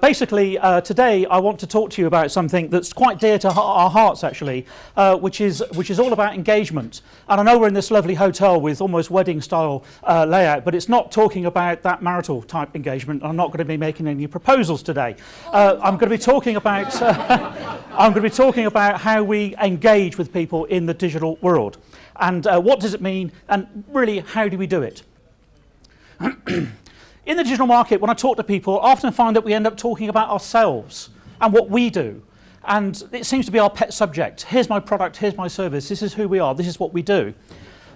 basically, today I want to talk to you about something that's quite dear to our hearts, actually, which is all about engagement. And I know we're in this lovely hotel with almost wedding-style layout, but it's not talking about that marital type engagement. I'm not going to be making any proposals today. I'm going to be talking about how we engage with people in the digital world, and what does it mean, and really how do we do it. In the digital market, when I talk to people, I often find that we end up talking about ourselves and what we do. And it seems to be our pet subject. Here's my product, here's my service, this is who we are, this is what we do.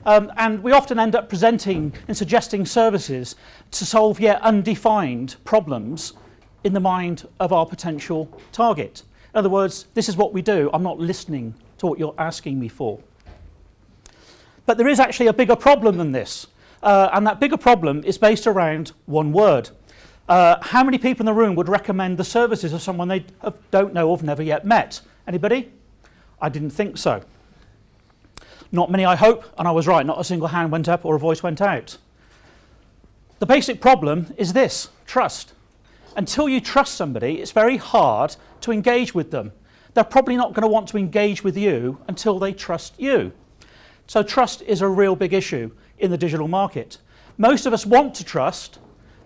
And we often end up presenting and suggesting services to solve yet undefined problems in the mind of our potential target. In other words, this is what we do. I'm not listening to what you're asking me for. But there is actually a bigger problem than this. And that bigger problem is based around one word. How many people in the room would recommend the services of someone they don't know or have never yet met? Anybody? I didn't think so. Not many, I hope, and I was right. Not a single hand went up or a voice went out. The basic problem is this: trust. Until you trust somebody, it's very hard to engage with them. They're probably not going to want to engage with you until they trust you. So trust is a real big issue in the digital market. Most of us want to trust,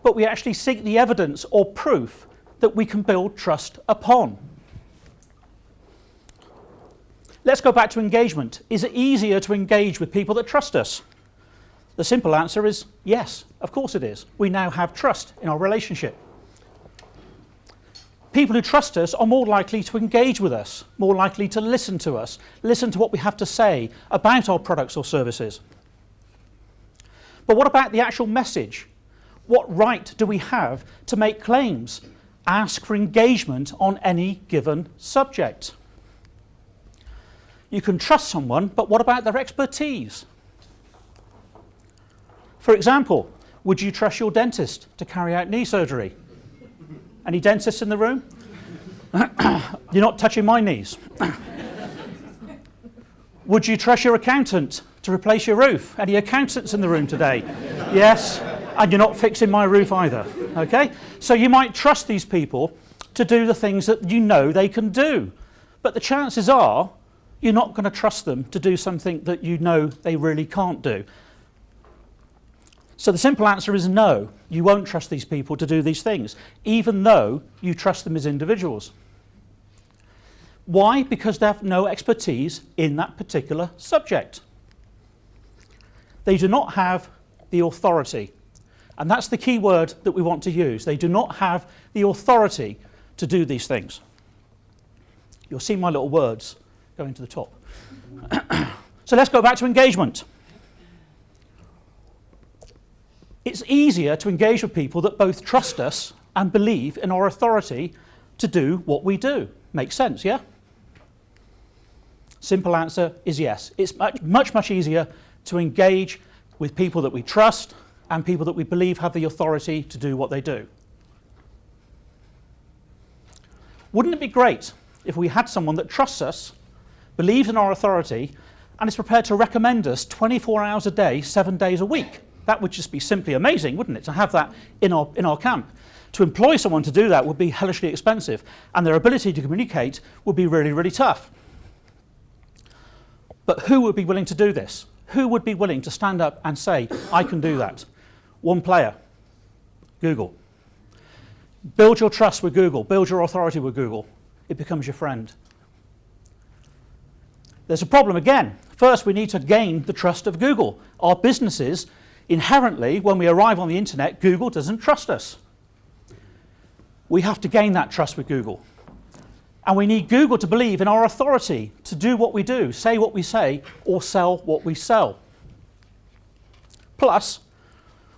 but we actually seek the evidence or proof that we can build trust upon. Let's go back to engagement. Is it easier to engage with people that trust us? The simple answer is yes, of course it is. We now have trust in our relationship. People who trust us are more likely to engage with us, more likely to listen to us, listen to what we have to say about our products or services. But what about the actual message? What right do we have to make claims, ask for engagement on any given subject? You can trust someone, but what about their expertise? For example, would you trust your dentist to carry out knee surgery? Any dentists in the room? You're not touching my knees. Would you trust your accountant to replace your roof? Any accountants in the room today? Yes, and you're not fixing my roof either. Okay? So you might trust these people to do the things that you know they can do. But the chances are you're not going to trust them to do something that you know they really can't do. So the simple answer is no. You won't trust these people to do these things, even though you trust them as individuals. Why? Because they have no expertise in that particular subject. They do not have the authority. And that's the key word that we want to use. They do not have the authority to do these things. You'll see my little words going to the top. So let's go back to engagement. It's easier to engage with people that both trust us and believe in our authority to do what we do. Makes sense, yeah? Simple answer is yes. It's much easier to engage with people that we trust and people that we believe have the authority to do what they do. Wouldn't it be great if we had someone that trusts us, believes in our authority, and is prepared to recommend us 24 hours a day, 7 days a week? That would just be simply amazing, wouldn't it, to have that in our camp? To employ someone to do that would be hellishly expensive, and their ability to communicate would be really, really tough. But who would be willing to do this? Who would be willing to stand up and say, I can do that? One player, Google. Build your trust with Google. Build your authority with Google. It becomes your friend. There's a problem again. First, we need to gain the trust of Google. Our businesses, inherently, when we arrive on the internet, Google doesn't trust us. We have to gain that trust with Google. And we need Google to believe in our authority to do what we do, say what we say, or sell what we sell. Plus,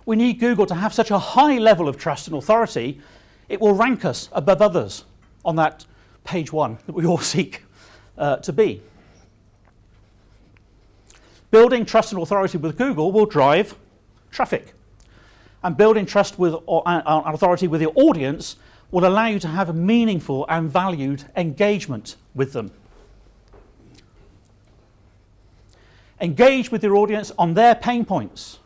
we need Google to have such a high level of trust and authority, it will rank us above others on that page 1 that we all seek to be. Building trust and authority with Google will drive traffic. And building trust with and authority with your audience will allow you to have a meaningful and valued engagement with them. Engage with your audience on their pain points.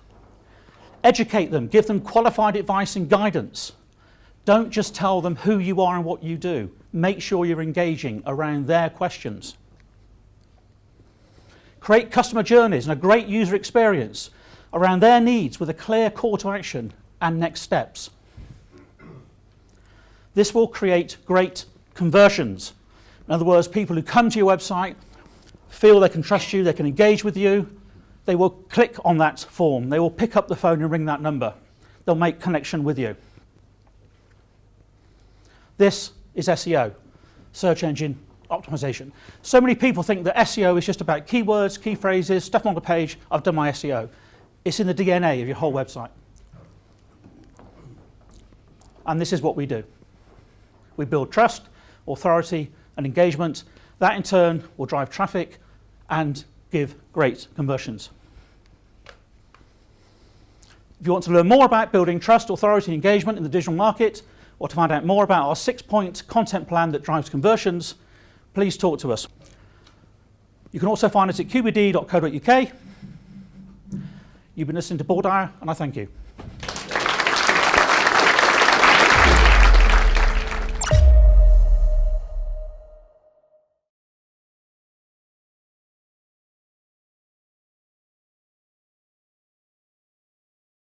Educate them, give them qualified advice and guidance. Don't just tell them who you are and what you do. Make sure you're engaging around their questions. Create customer journeys and a great user experience around their needs with a clear call to action and next steps. This will create great conversions. In other words, people who come to your website feel they can trust you, they can engage with you, they will click on that form, they will pick up the phone and ring that number. They'll make connection with you. This is SEO, search engine optimization. So many people think that SEO is just about keywords, key phrases, stuff on the page, I've done my SEO. It's in the DNA of your whole website. And this is what we do. We build trust, authority, and engagement. That in turn will drive traffic and give great conversions. If you want to learn more about building trust, authority, and engagement in the digital market, or to find out more about our 6-point content plan that drives conversions, please talk to us. You can also find us at qbd.co.uk. You've been listening to Dyer, and I thank you.